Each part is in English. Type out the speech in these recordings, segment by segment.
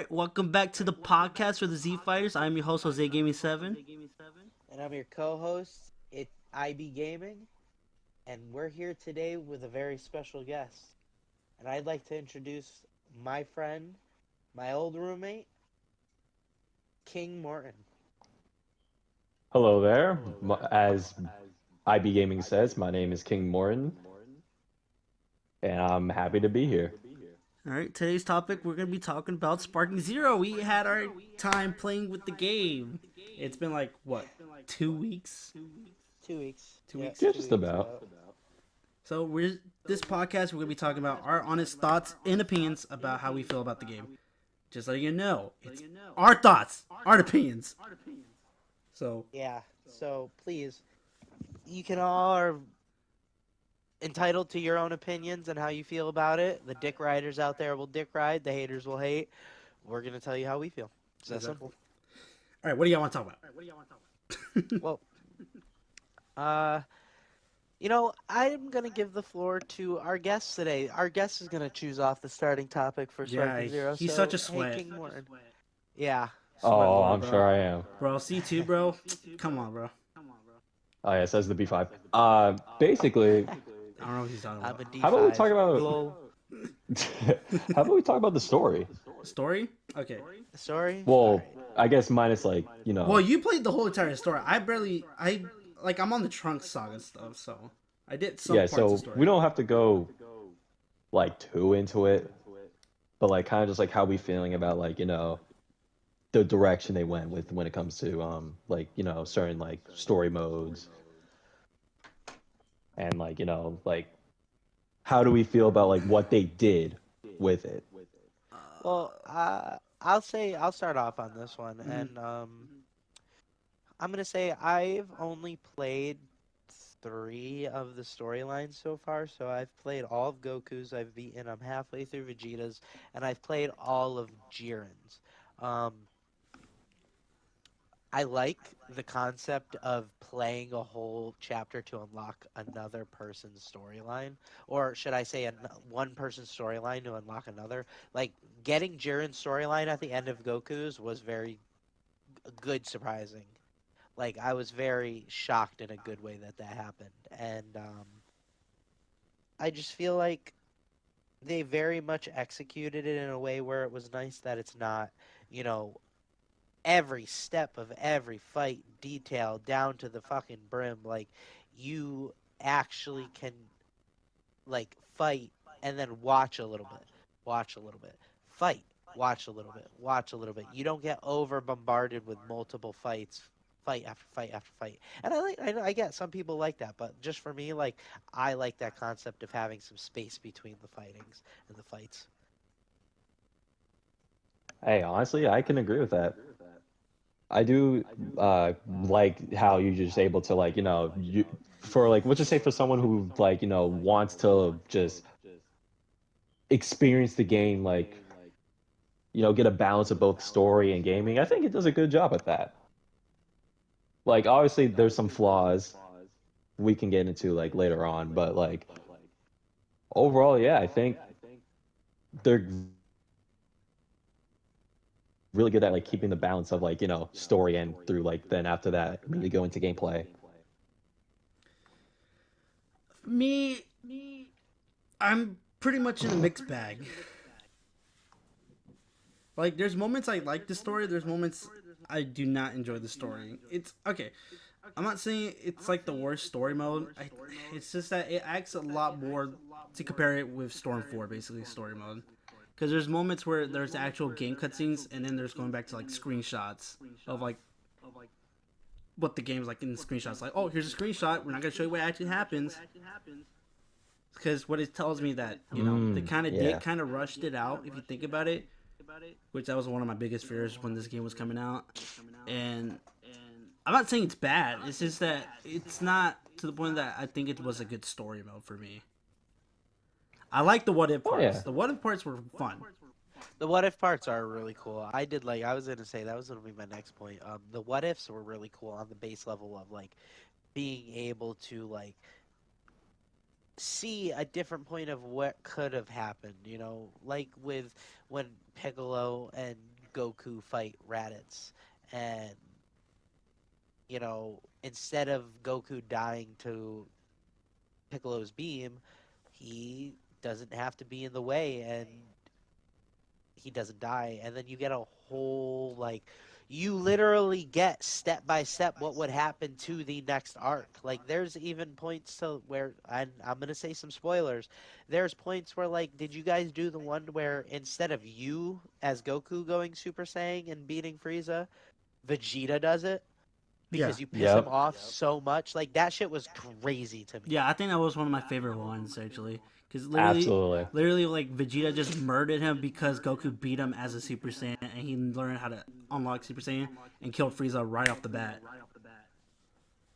right, welcome back to the podcast for the Z Fighters. I'm your host, Jose Gaming 7. And I'm your co-host, IB Gaming, and we're here today with a very special guest. And I'd like to introduce my friend, my old roommate, King Morton. Hello there. As IB Gaming says, my name is King Morton, and I'm happy to be here. All right, today's topic, we're going to be talking about Sparking Zero. We had our time playing with the game. It's been like, what, 2 weeks? 2 weeks. 2 weeks? Yeah, 2 just weeks about. So, this podcast, we're going to be talking about our honest thoughts and opinions about how we feel about the game. Just letting you know, it's our thoughts, our opinions. So, Yeah, so please, you can all are entitled to your own opinions and how you feel about it. The dick riders out there will dick ride, the haters will hate. We're going to tell you how we feel. It's that Exactly. simple. all right, what do y'all want to talk about? Well, I'm going to give the floor to our guest today. Our guest is going to choose off the starting topic for Yeah, Sparking Zero. he's so, such a hey, sweat. King Morton. Yeah. Sweat Oh, lord, I'm bro. sure I am. Bro, C2, bro. Come on, bro. Oh, yeah, it says the B5. Basically, I don't know what he's talking I'm about. a D5. how about we talk about Blow. how about we talk about the story? Story? Okay. Sorry? Well, Alright. I guess minus like, Well, you played the whole entire story. I'm on the Trunks saga stuff, so I did some yeah, parts so of story. we don't have to go like too into it, but like kind of just like how we feeling about like, the direction they went with when it comes to like, certain like story modes and like, like how do we feel about like what they did with it? Well, I'll start off on this one, and I'm gonna say I've only played 3 of the storylines so far. So I've played all of Goku's, I've beaten, I'm halfway through Vegeta's, and I've played all of Jiren's. Um, I like the concept of playing a whole chapter to unlock another person's storyline, or should I say, one person's storyline to unlock another. Like getting Jiren's storyline at the end of Goku's was very good, surprising. Like I was very shocked in a good way that that happened, and I just feel like they very much executed it in a way where it was nice that it's not, you know, every step of every fight detailed down to the fucking brim. Like you actually can like fight and then watch a little bit, watch a little bit, fight, watch a little bit, watch a little bit. You don't get over bombarded with multiple fights, fight after fight after fight. And I get some people like that, but just for me, like I like that concept of having some space between the fightings and the fights. Hey, honestly, I can agree with that. I do like how you're just able to like, for like, let's just say for someone who like, wants to just experience the game, like, get a balance of both story and gaming. I think it does a good job at that. Like, obviously, there's some flaws we can get into like later on, but like overall, yeah, I think they're really good at like keeping the balance of like, story and through like then after that, immediately go into gameplay. Me, I'm pretty much in a mixed bag. Like, there's moments I like the story, there's moments I do not enjoy the story. It's okay. I'm not saying it's like the worst story mode. It's just that it acts a lot more to compare it with Storm 4, basically, story mode. Because there's moments where there's actual game cutscenes, and then there's going back to like screenshots of like what the game's like in the screenshots. Like, oh, here's a screenshot. We're not gonna show you what actually happens, because what it tells me that they kind of Yeah. did kind of rushed it out. If you think about it, which that was one of my biggest fears when this game was coming out. And I'm not saying it's bad. It's just that it's not to the point that I think it was a good story mode for me. I like the what if Oh parts. yeah. The what if parts were fun. The what if parts are really cool. I was gonna say that was gonna be my next point. The what ifs were really cool on the base level of like being able to like see a different point of what could have happened, like with when Piccolo and Goku fight Raditz, and instead of Goku dying to Piccolo's beam, he doesn't have to be in the way, and he doesn't die. And then you get a whole you literally get step by step what would happen to the next arc. Like there's even points to where, and I'm gonna say some spoilers. There's points where did you guys do the one where instead of you as Goku going Super Saiyan and beating Frieza, Vegeta does it? Because you piss him off so much. Like that shit was crazy to me. Yeah, I think that was one of my favorite ones actually. Because Absolutely. literally, Vegeta just murdered him because Goku beat him as a Super Saiyan, and he learned how to unlock Super Saiyan and killed Frieza right off the bat.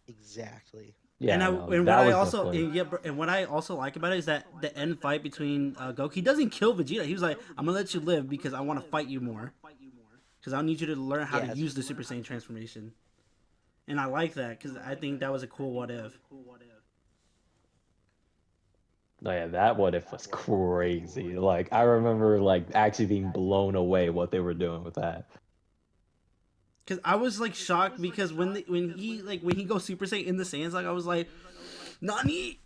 Exactly. Yeah, and what I also like about it is that the end fight between Goku, he doesn't kill Vegeta. He was like, "I'm gonna let you live because I want to fight you more, because I need you to learn how to use the Super Saiyan transformation." And I like that because I think that was a cool what if. No, yeah, that what if was crazy. Like I remember actually being blown away what they were doing with that. Because I was shocked because when he goes Super Saiyan in the Saiyans, I was like, Nani?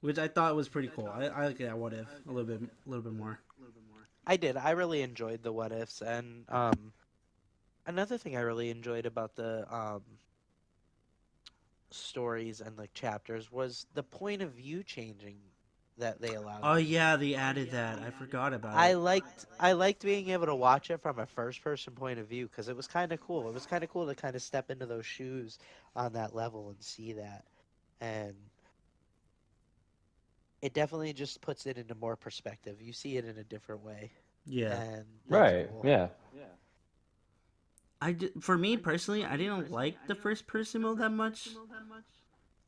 Which I thought was pretty cool. I like that what if a little bit more. I did. I really enjoyed the what ifs, and another thing I really enjoyed about the stories and chapters was the point of view changing that they allowed. Oh yeah, they added that. I forgot about it. I liked being able to watch it from a first person point of view because it was kind of cool. It was kind of cool to kind of step into those shoes on that level and see that, and it definitely just puts it into more perspective. You see it in a different way. Yeah. And right. Cool. Yeah. For me personally, I didn't like the first person mode that much.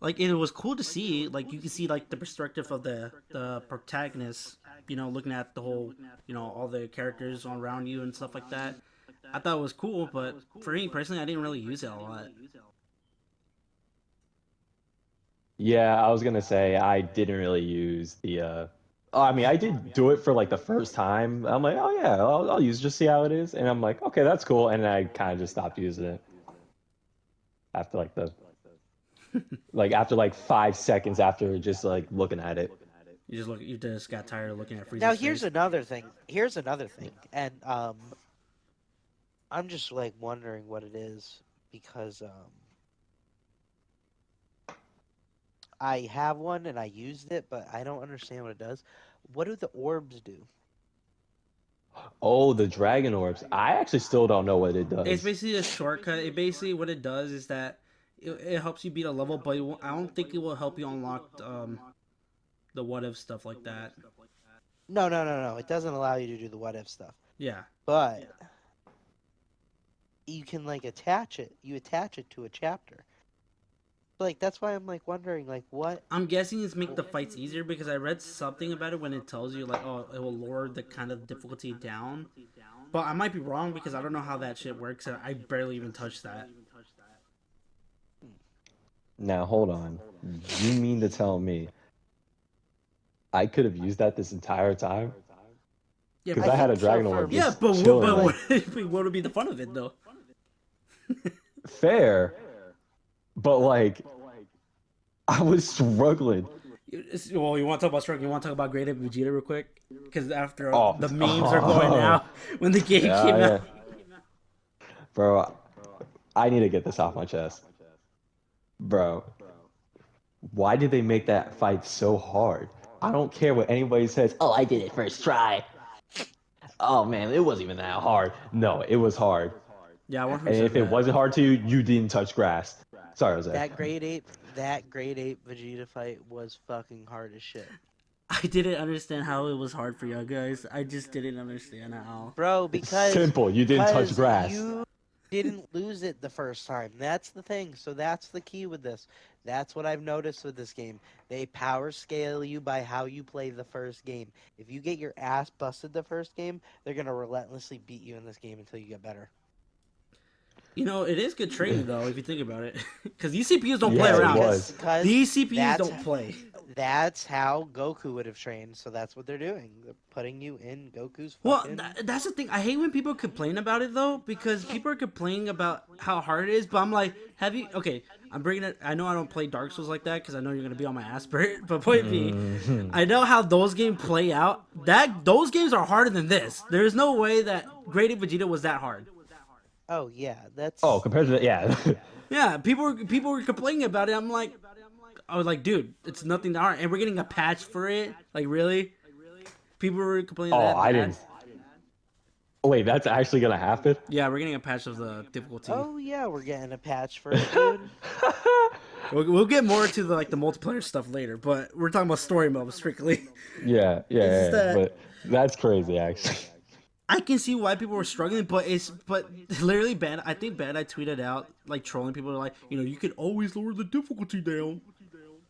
It was cool to see. You can see the perspective of the protagonist. Looking at the whole, all the characters around you and stuff like that. I thought it was cool, but for me personally, I didn't really use it a lot. Yeah, I was gonna say I didn't really use the. I mean, I did do it for the first time. I'm like, oh yeah, I'll use it, just see how it is, and I'm like, okay, that's cool, and then I kind of just stopped using it after after 5 seconds after just looking at it. You just got tired of looking at Frieza's Now here's face. another thing. And I'm just wondering what it is because I have one and I used it, but I don't understand what it does. What do the orbs do? Oh, the dragon orbs. I actually still don't know what it does. It's basically a shortcut. What it does is that it helps you beat a level, but I don't think it will help you unlock the what if stuff like that. No. It doesn't allow you to do the what if stuff. Yeah. But you can attach it. You attach it to a chapter. That's why I'm wondering what. I'm guessing it's make the fights easier because I read something about it when it tells you it will lower the kind of difficulty down. But I might be wrong because I don't know how that shit works. I barely even touched that. Now hold on. You mean to tell me I could have used that this entire time? Yeah, Because I had a dragon orb. Yeah, but what would be the fun of it though? Fair. But I was struggling. Well, you want to talk about struggling? You want to talk about Great Ape Vegeta real quick? Because after the memes are going out when the game came out. Bro, I need to get this off my chest. Bro, why did they make that fight so hard? I don't care what anybody says. Oh, I did it first try. Oh man, it wasn't even that hard. No, it was hard. Yeah, and if it wasn't hard to you, you didn't touch grass. Sorry, Jose. That Great Ape Vegeta fight was fucking hard as shit. I didn't understand how it was hard for you guys. I just didn't understand how. Bro, because simple. You didn't touch grass. You didn't lose it the first time. That's the thing. So that's the key with this. That's what I've noticed with this game. They power scale you by how you play the first game. If you get your ass busted the first game, they're gonna relentlessly beat you in this game until you get better. It is good training though, if you think about it. Because these CPUs don't play around. These CPUs don't play. That's how Goku would have trained, so that's what they're doing. They're putting you in Goku's Well, fucking... that's the thing. I hate when people complain about it though, because people are complaining about how hard it is. But I'm like, have you? Okay, I'm bringing it. I know I don't play Dark Souls like that because I know you're gonna be on my ass for it. But point being, Mhm. I know how those games play out. Those games are harder than this. There is no way that Graded Vegeta was that hard. Oh yeah, that's... Oh, compared to that, yeah. Yeah, people were complaining about it. I was like, dude, it's nothing that hard, and we're getting a patch for it. Like, really? People were complaining Oh, that I bad. didn't. Wait, that's actually gonna happen? Yeah, we're getting a patch of the difficulty. Oh yeah, we're getting a patch for it, dude. We'll get more to the multiplayer stuff later, but we're talking about story mode strictly. Yeah, It's just that- but that's crazy, actually. I can see why people were struggling, but literally bad. I think Bad I tweeted out trolling people like, you could always lower the difficulty down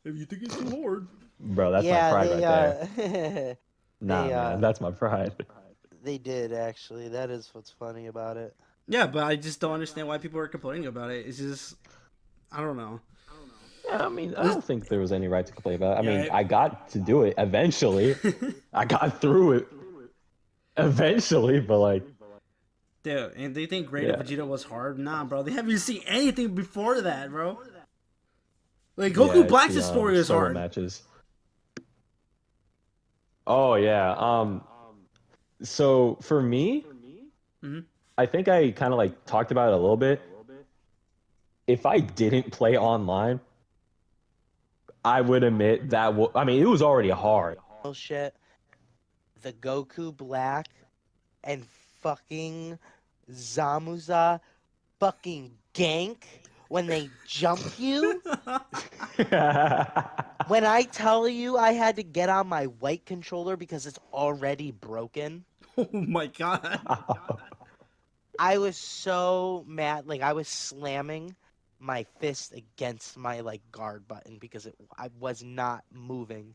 if you think it's too hard. Bro, that's my pride right there. there. Nah, they, man, that's my pride. They did, actually. That is what's funny about it. Yeah, but I just don't understand why people are complaining about it. It's just, I don't know. Yeah, I mean, I don't think there was any right to complain about it. I Yeah, mean, I got to do it eventually. I got through it eventually, but Dude, and they think Graded Vegeta was hard? Nah, bro. They haven't seen anything before that, bro. Like, Goku Black's story is solo hard. matches. Oh, yeah. So, for me, Mhm. I think I kind of, talked about it a little bit. If I didn't play online, I would admit that, I mean, it was already hard. Bullshit. The Goku Black and fucking Zamuza fucking gank when they jump you. When I tell you I had to get on my white controller because it's already broken, Oh my god. I was so mad. Like, I was slamming my fist against my guard button because I was not moving.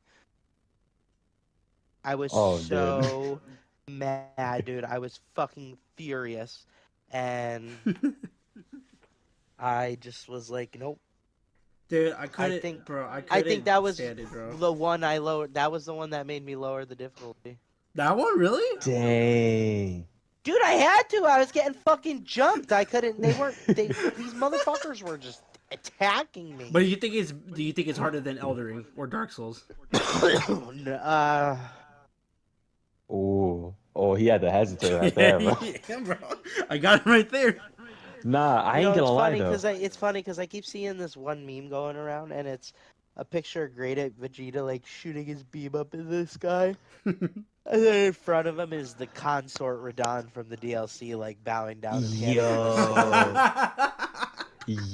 I was Oh, so mad, dude. I was fucking furious, and I just was like, nope. Dude, I couldn't, think- bro. I I think that was stand it, bro. the one I lowered. That was the one that made me lower the difficulty. That one, really? Dang. Dude, I had to. I was getting fucking jumped. I couldn't. These motherfuckers were just attacking me. But do you think it's harder than Elden Ring or Dark Souls? Oh, he had to hesitate right there, bro. Yeah, bro. I got it right there. Nah, I ain't gonna lie, though. It's funny because I keep seeing this one meme going around, and it's a picture of Graded Vegeta shooting his beam up in the sky. And then in front of him is the consort Radon from the DLC, bowing down. To the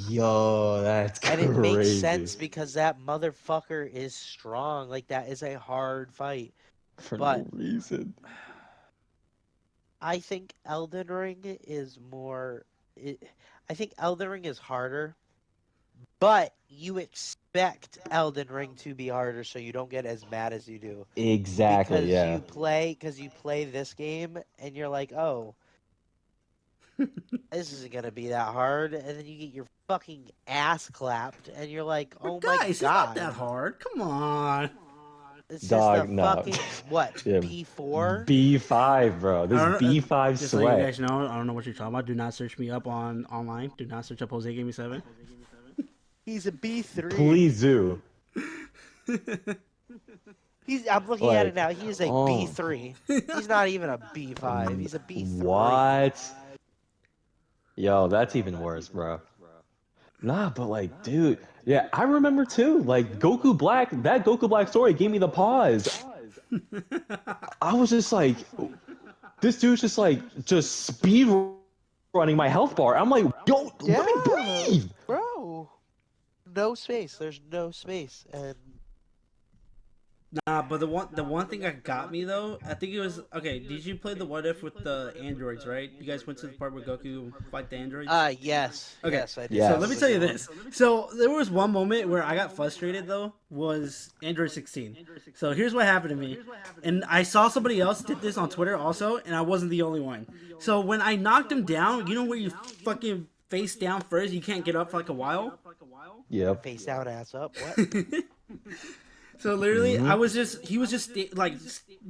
Yo, that's crazy. And it makes sense because that motherfucker is strong. That is a hard fight. For but- no reason. I think Elden Ring is more. I think Elden Ring is harder, but you expect Elden Ring to be harder, so you don't get as mad as you do. Exactly, Because yeah. you play this game and you're like, oh, this isn't gonna be that hard, and then you get your fucking ass clapped, and you're like, oh But guys, my it's god, not that hard. Come on. it's Dog, just a no. fucking what Yeah. B4. B5, bro. This I don't- B5 Just so you guys sweat. know, I don't know what you're talking about. Do not search me up online. Do not search up Jose Game Me 7. He's a B3. Please do. I'm looking at it now. He is a oh. B3. He's not even a B5. He's a B3. What? Yo, that's even worse, bro. Nah, but dude, yeah, I remember too. Goku Black, that Goku Black story gave me the pause. I was just like, this dude's just speed running my health bar. I'm like, yo, let me breathe. Bro. No space. There's no space. And Nah, but the one thing that got me though, I think it was okay. Did you play the What If with the androids? Right? You guys went to the part where Goku fight the androids. yes. Okay. Yes, I did. Yeah. So let me tell you this. So there was one moment where I got frustrated though, was Android 16. So here's what happened to me. And I saw somebody else did this on Twitter also, and I wasn't the only one. So when I knocked him down, you know where you fucking face down first, you can't get up for a while? Yep. Face down, ass up. What? So literally, Mhm. he was just like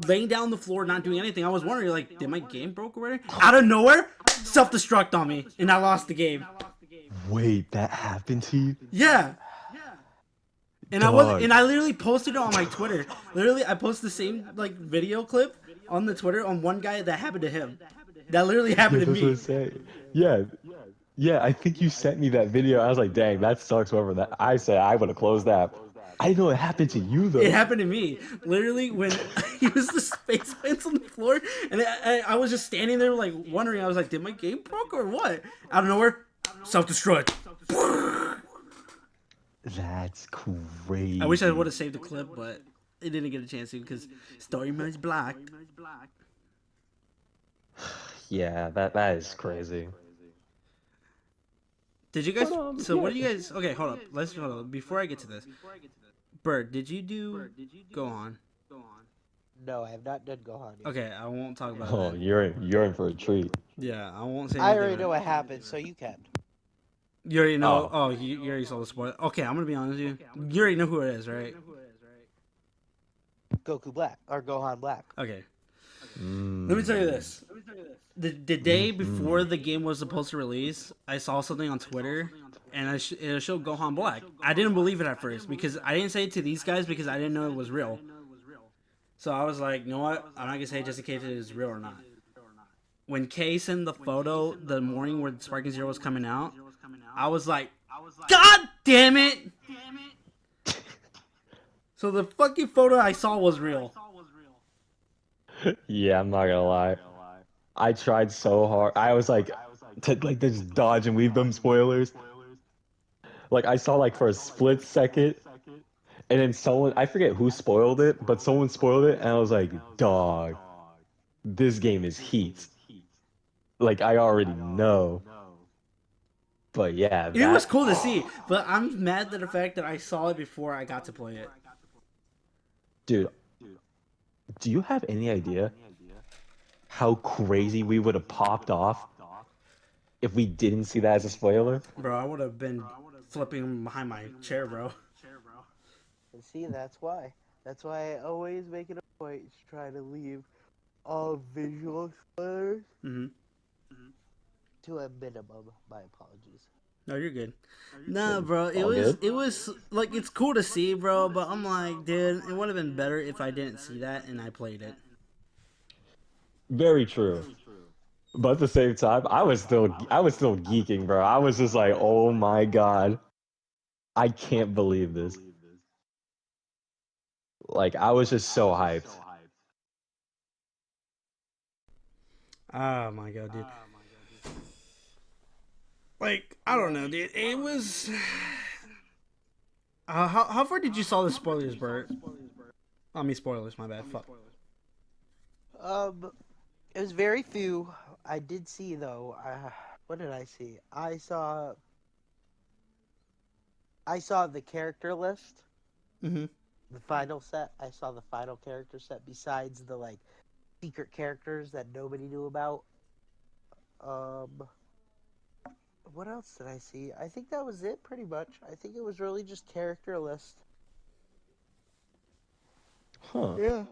laying down on the floor, not doing anything. I was wondering, like, did my game broke or whatever? Out of nowhere, self-destruct on me, and I lost the game. Wait, that happened to you? Yeah. And Dog. I literally posted it on my Twitter. Literally, I posted the same like video clip on the Twitter on one guy that happened to him. That literally happened Yeah, to that's what me. I'm saying. Yeah. Yeah, I think you sent me that video. I was like, dang, that sucks. Whoever that. I said I would have closed that. I didn't know it happened to you though. It happened to me. Literally, when he was the space plants on the floor, and I was just standing there like wondering. I was like, did my game broke or what? Out of nowhere, self-destruct. That's crazy. I wish I would have saved the clip, but it didn't get a chance to because story mode's black. Yeah, that is crazy. Did you guys? But, So yeah. what do you guys? Okay, hold up. Let's hold up. Before I get to this, Bird, did you do Go On? No, I have not done Gohan yet. Okay, I won't talk about Oh, that. you're in for a treat. Yeah, I won't say. I anything already about know it. what happened, so you can. You already know. Oh. You already saw the spoiler. Okay, I'm gonna be honest with you. You already know who it is, right? Goku Black or Gohan Black. Okay. Mm. Let me tell you this. The day before the game was supposed to release, I saw something on Twitter, and it showed Gohan Black. I didn't believe it at first because I didn't say it to these guys because I didn't know it was real. So I was like, you know what? I'm not gonna say it just in case it is real or not. When Kay sent the photo the morning where Sparking Zero was coming out, I was like, God damn it! So the fucking photo I saw was real. Yeah, I'm not gonna lie. I tried so hard. I was like, to like just dodge and weave them spoilers. Like I saw like for a split second, and then someone I forget who spoiled it, but someone spoiled it, and I was like, dog, this game is heat. Like I already know. But yeah, It was cool to see, but I'm mad at the fact that I saw it before I got to play it. dude. Do you have any idea how crazy we would have popped off if we didn't see that as a spoiler? Bro, I would have been flipping behind my chair, bro. And see, that's why. That's why I always make it a point to try to leave all visual spoilers Mm-hmm. to a minimum. My apologies. No, you're good. Nah, bro, All good? it was like it's cool to see, bro. But I'm like, dude, it would have been better if I didn't see that and I played it. Very true. But at the same time, I was still geeking, bro. I was just like, oh my god, I can't believe this. Like I was just so hyped. Oh my god, dude. Like, I don't know, dude. It was. How far did you saw the spoilers, Bert? I mean, spoilers. My bad. Fuck. It was very few. I did see though. What did I see? I saw the character list. Mm-hmm. The final set. I saw the final character set. Besides the like secret characters that nobody knew about. What else did I see? I think that was it, pretty much. I think it was really just character list. Huh. Yeah.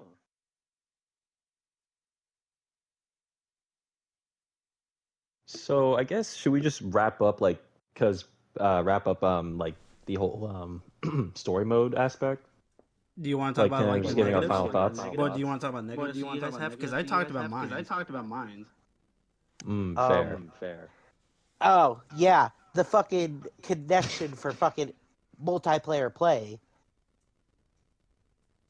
So I guess should we just wrap up like like the whole story mode aspect? Do you want to talk Like about like just the giving our negatives? final thoughts. Well, do you want to talk about negatives that you guys have? Because I talked about mine. Fair. Oh, yeah. The fucking connection for fucking multiplayer play.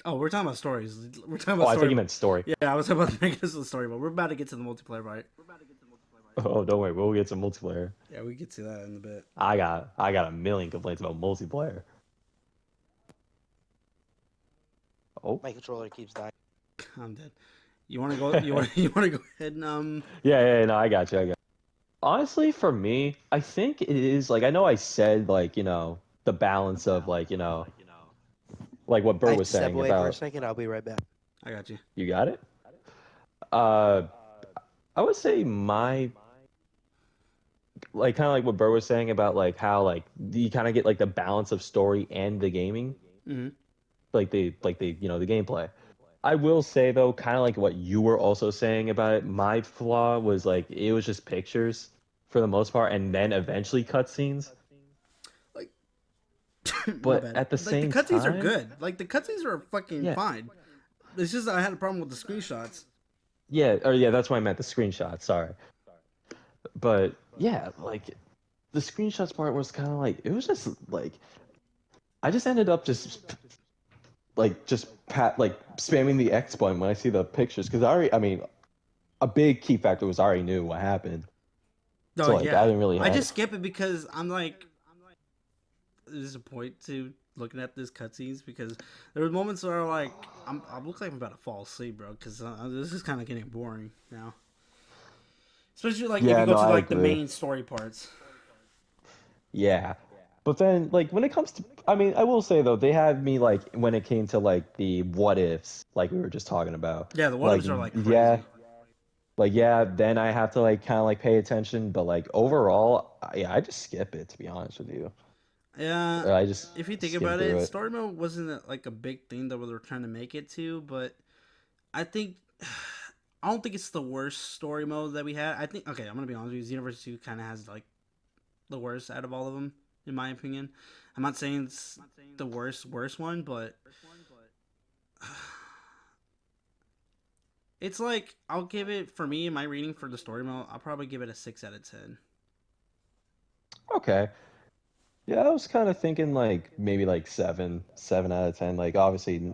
Oh, we're talking about stories. We're talking Oh, about I story. thought you meant story. Yeah, I was talking about the negatives of the story, but we're about to get to the multiplayer part. Oh, don't worry, we'll get some multiplayer. Yeah, we get to that in a bit. I got a million complaints about multiplayer. Oh. My controller keeps dying. I'm dead. You want to go? You want to go ahead and Yeah, no, I got you. Honestly, for me, I think it is like I know I said like the balance of like like what Bert was saying Step away for a about. second. I'll be right back. I got you. You got it. I would say my like kind of like what Bert was saying about like how like you kind of get like the balance of story and the gaming. Mm-hmm. like the the gameplay. I will say though, kind of like what you were also saying about it, my flaw was like it was just pictures for the most part, and then eventually cutscenes. Like, my But bad. at the Like the same cutscenes are time, good. Like the cutscenes are fucking yeah, fine. It's just that I had a problem with the screenshots. yeah, that's why I meant the screenshot. Sorry, but yeah, like the screenshots part was kind of like it was just like I just ended up just spamming the X button when I see the pictures because I mean, a big key factor was I already knew what happened, Oh so like I yeah, didn't really I have. just skip it because I'm like, there's a point to looking at this cutscenes because there were moments where like I look like I'm about to fall asleep, bro. Because this is kind of getting boring now, especially like if you Yeah, go no, to I like the agree. main story parts. Yeah. But then like when it comes to I mean, I will say though, they had me like when it came to like the what ifs, like we were just talking about. Yeah, the one Like ups are like yeah, crazy. like yeah, then I have to like kind of like pay attention, but like overall, yeah, I just skip it to be honest with you. Yeah, I just if you think skim about through it, it. story mode wasn't like a big thing that we were trying to make it to, but I think I don't think it's the worst story mode that we had. I think okay, I'm gonna be honest with you. Universe 2 kind of has like the worst out of all of them, in my opinion. I'm not saying it's the worst one, but it's like I'll give it for me. My rating for the story mode, I'll probably give it a 6 out of 10. Okay. Yeah, I was kind of thinking like maybe like 7 out of 10. Like obviously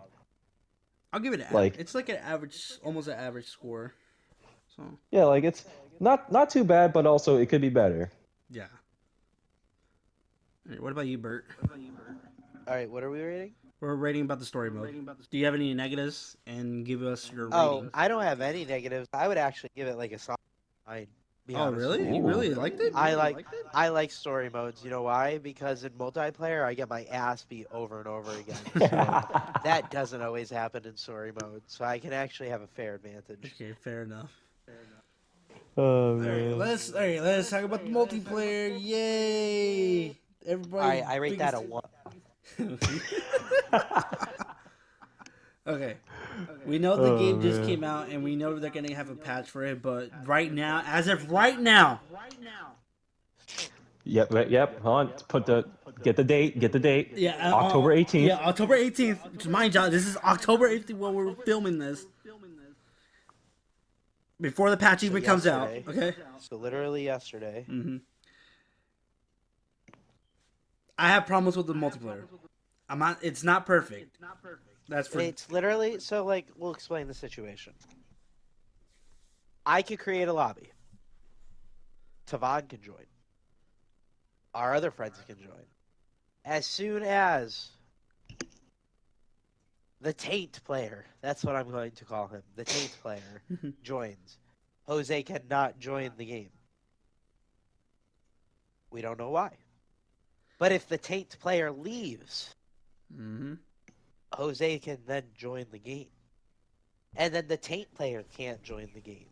I'll give it an average. like It's like an average, almost an average score. So yeah, like it's not too bad, but also it could be better. yeah. All right, what about you, Bert? All right, what are we rating? We're rating about the story mode. Do you have any negatives? And give us your Oh, rating. I don't have any negatives. I would actually give it like a solid 9. Be Oh, honest with really? You you. Ooh. really liked it? I like story modes. You know why? Because in multiplayer, I get my ass beat over and over again. So that doesn't always happen in story mode. So I can actually have a fair advantage. Okay, fair enough. Oh man. Let's talk about the multiplayer. Yay! All Everybody's right, I rate that biggest. a 1. Okay, we know the Oh game just man. came out, and we know they're gonna have a patch for it. But right now, as of right now, Yep. Hold on. Get the date. Get the date. yeah, October 18th. yeah, October 18th. Mind you, this is October 18th when we're filming this. Before the patch So even comes out. yesterday. Okay. So literally yesterday. Mm-hmm. I have problems with the multiplayer. I'm not. It's not perfect. That's for. It's literally so like we'll explain the situation. I could create a lobby. Tavon can join. Our other friends can join. As soon as the Taint player, that's what I'm going to call him, the Taint player, joins, Jose cannot join the game. We don't know why. But if the Taint player leaves, Mm-hmm. Jose can then join the game. And then the Taint player can't join the game.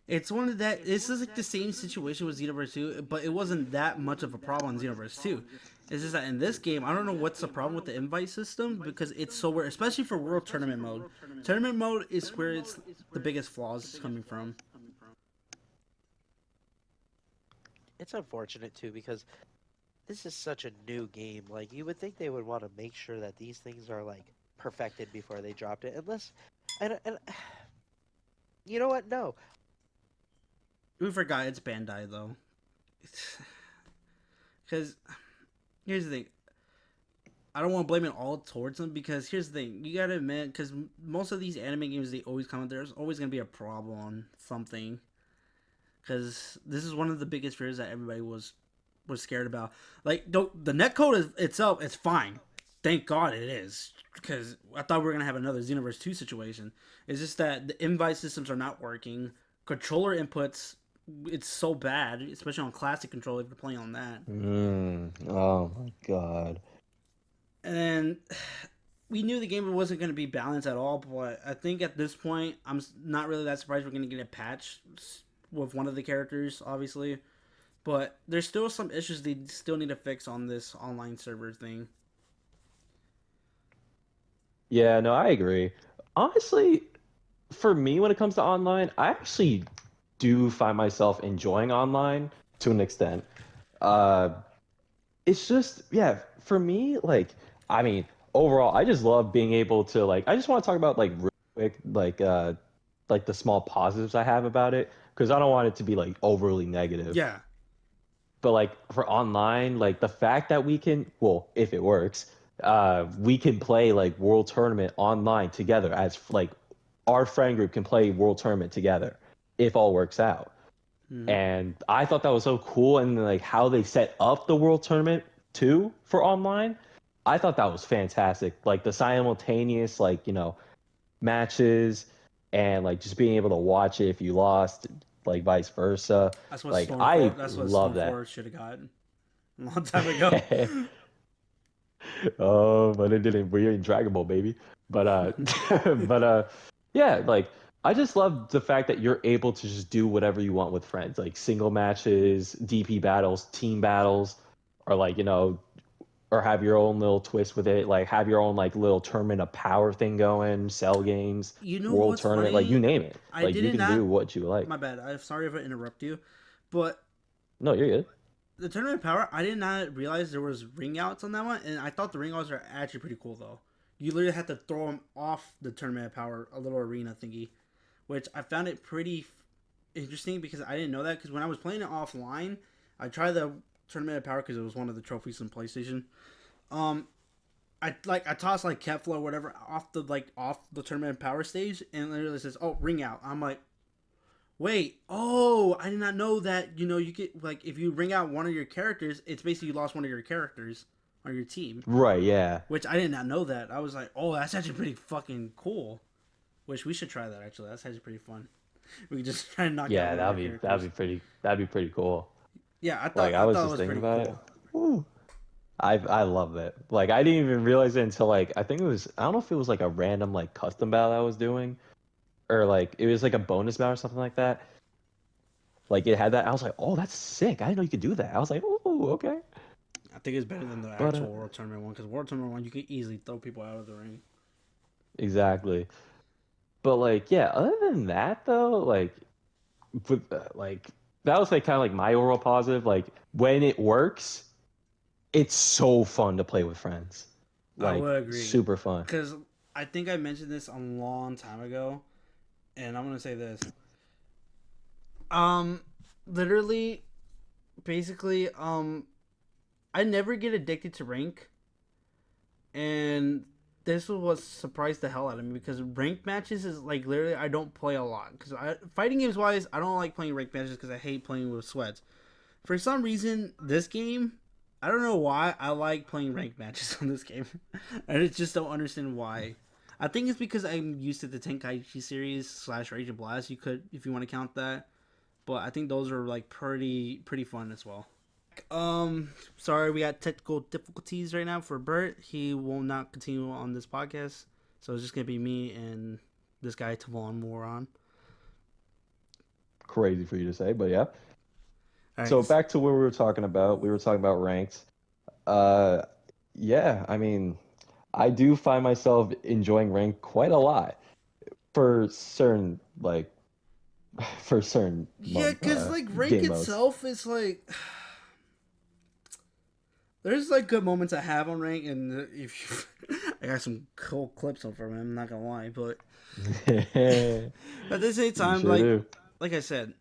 It's one of that. This is like the same situation with Xenoverse 2, but it wasn't that much of a problem in Xenoverse 2. It's just that in this game, I don't know what's the problem with the invite system because it's so weird, especially for World Tournament mode. Tournament mode is where it's the biggest flaws coming from. It's unfortunate too because this is such a new game. Like you would think they would want to make sure that these things are like perfected before they dropped it. Unless, and you know what? No, We forgot it's Bandai though. Because here's the thing. I don't want to blame it all towards them because here's the thing. You gotta admit, because most of these anime games, they always come out, there's always going to be a problem on something. Because this is one of the biggest fears that everybody was scared about. Like, the netcode itself is fine. Thank God it is. Because I thought we were going to have another Xenoverse 2 situation. It's just that the invite systems are not working. Controller inputs, it's so bad, especially on classic controller if you're playing on that. Oh my god. And then we knew the game wasn't going to be balanced at all, but I think at this point, I'm not really that surprised we're going to get a patch with one of the characters, obviously. But there's still some issues they still need to fix on this online server thing. Yeah, no, I agree. Honestly, for me, when it comes to online, I actually do find myself enjoying online to an extent. Uh, it's just, yeah, for me, like, I mean, overall, I just love being able to like. I just want to talk about like real quick, like the small positives I have about it, because I don't want it to be like overly negative. Yeah, But like for online, like the fact that we can, well, if it works, we can play like World Tournament online together as like our friend group can play World Tournament together if all works out. hmm, And I thought that was so cool, and like how they set up the World Tournament too for online. I thought that was fantastic. Like the simultaneous matches, and like just being able to watch it if you lost, like vice versa. that's what Like I love Storm that. Forest should have gotten a long time ago. Oh, but it didn't. We're in Dragon Ball, baby. But but yeah, like I just love the fact that you're able to just do whatever you want with friends, like single matches, DP battles, team battles, or like or have your own little twist with it, like have your own like little tournament of power thing going, cell games, You know world what's tournament, like you funny? name it. I Like you did can do not. what you like. My bad. I'm sorry if I interrupt you, but No, you're good. the tournament of power, I did not realize there was ring outs on that one, and I thought the ring outs are actually pretty cool though. You literally have to throw them off the tournament of power, a little arena thingy, which I found it pretty interesting because I didn't know that. Because when I was playing it offline, I tried the tournament of power because it was one of the trophies on PlayStation. Um, I tossed like Kefla or whatever off the tournament of power stage, and it literally says, "Oh, ring out." I'm like, wait, oh, I did not know that. You get like if you ring out one of your characters, it's basically you lost one of your characters on your team. Right, yeah. Which I did not know that. I was like, oh, that's actually pretty fucking cool. Which we should try that actually. That's actually pretty fun. We could just try and knock out Yeah, one of our that'd characters. be pretty cool. Yeah, Like I I was thought it just was thinking pretty about it. cool. Ooh. I love it. Like I didn't even realize it until like I think it was I don't know if it was like a random like custom battle I was doing or like it was like a bonus battle or something like that. Like it had that. I was like, oh, that's sick. I didn't know you could do that. I was like, oh, okay. I think it's better than the But actual World Tournament one because World Tournament one you can easily throw people out of the ring. exactly. But like, yeah. Other than that, though, like that was like kind of like my overall positive. Like when it works, it's so fun to play with friends. I Like would agree super fun. because I think I mentioned this a long time ago, and I'm gonna say this. Um, literally, basically, I never get addicted to rank, and this was what surprised the hell out of me because rank matches is like literally I don't play a lot because fighting games wise I don't like playing rank matches because I hate playing with sweats. For some reason, this game, I don't know why I like playing ranked matches on this game. I just don't understand why. I think it's because I'm used to the Tenkaichi series slash Rage and Blast. You could, if you want to count that, but I think those are like pretty fun as well. Sorry, we got technical difficulties right now for Bert. He will not continue on this podcast, so it's just gonna be me and this guy Tavon Moron. Crazy for you to say, but yeah. All So right, back to what we were talking about. We were talking about ranked. Uh, yeah. I mean, I do find myself enjoying ranked quite a lot for certain for certain yeah, cause like rank game modes. itself is like there's like good moments I have on rank, and if you, I got some cool clips on from him. I'm not gonna lie, but at the same You time, sure do. like I said,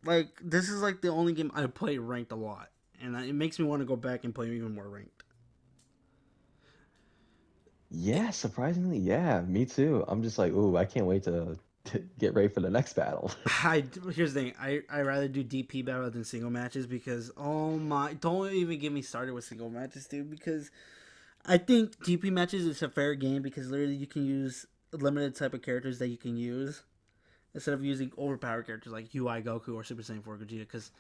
like this is like the only game I play ranked a lot, and it makes me want to go back and play even more ranked. Yeah, surprisingly, yeah, me too. I'm just like, ooh, I can't wait to get ready for the next battle. I Here's the thing, I rather do DP battle than single matches because oh my, don't even get me started with single matches, dude. Because I think DP matches is a fair game because literally you can use a limited type of characters that you can use instead of using overpowered characters like UI Goku or Super Saiyan 4 Gogeta. Because,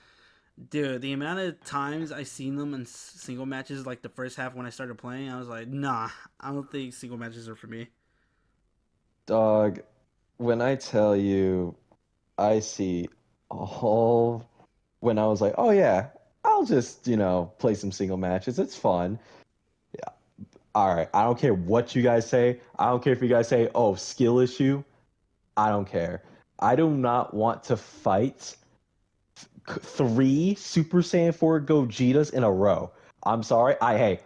dude, the amount of times I seen them in single matches, like the first half when I started playing, I was like, nah, I don't think single matches are for me. Dog, when I tell you, I see all when I was like, oh yeah, I'll just, play some single matches. It's fun. all right, I don't care what you guys say. I don't care if you guys say, oh, skill issue. I don't care. I do not want to fight three Super Saiyan 4 Gogetas in a row. I'm sorry. I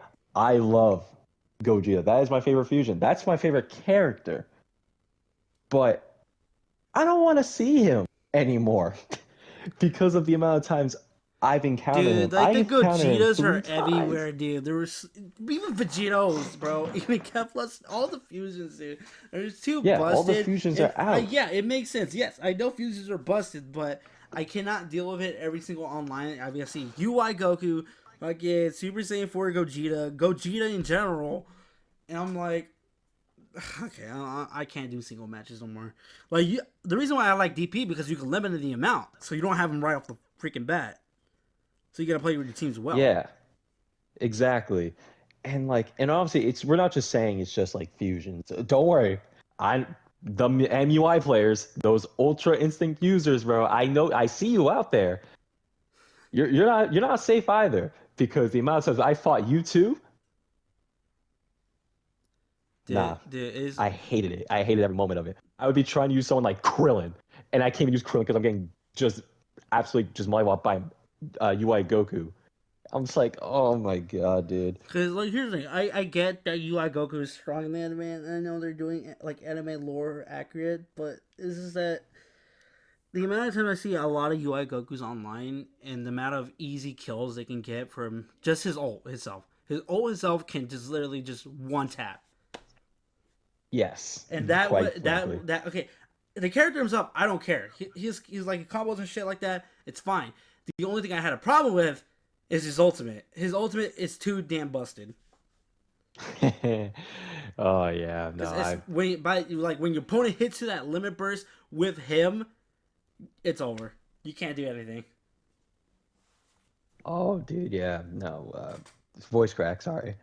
love Gogeta. That is my favorite fusion. That's my favorite character. But I don't want to see him anymore because of the amount of times I've encountered him. Dude, like the I've encountered him Gogetas 3 are times. everywhere, dude. There was even Vegetos, bro. Even Keflas, all the fusions, dude. There's too Yeah, busted. all the fusions are out. Yeah, it makes sense. Yes, I know fusions are busted, but I cannot deal with it every single online. I've seen UI Goku, fucking Super Saiyan 4 Gogeta, Gogeta in general, and I'm like, okay, I can't do single matches no more. Like the reason why I like DP because you can limit the amount, so you don't have them right off the freaking bat. So you gotta play with your teams well. Yeah, exactly. And obviously we're not just saying it's just like fusions. Don't worry. The MUI players, those Ultra Instinct users, bro. I see you out there. You're not safe either because the amount of times I fought you too. Nah, I hated it. I hated every moment of it. I would be trying to use someone like Krillin, and I can't even use Krillin because I'm getting just absolutely just mollywopped by UI Goku. I'm just like, oh my god, dude. Because, like, here's the thing. I get that UI Goku is strong in the anime, and I know they're doing, like, anime lore accurate, but it's just that the amount of time I see a lot of UI Gokus online and the amount of easy kills they can get from just his ult itself. His ult itself can just literally just one tap. Yes. And that okay. The character himself, I don't care. He's like combos and shit like that. It's fine. The only thing I had a problem with is his ultimate. His ultimate is too damn busted. Oh yeah, no. When your opponent hits you that limit burst with him, it's over. You can't do anything. Oh, dude, yeah, no. Voice crack. Sorry.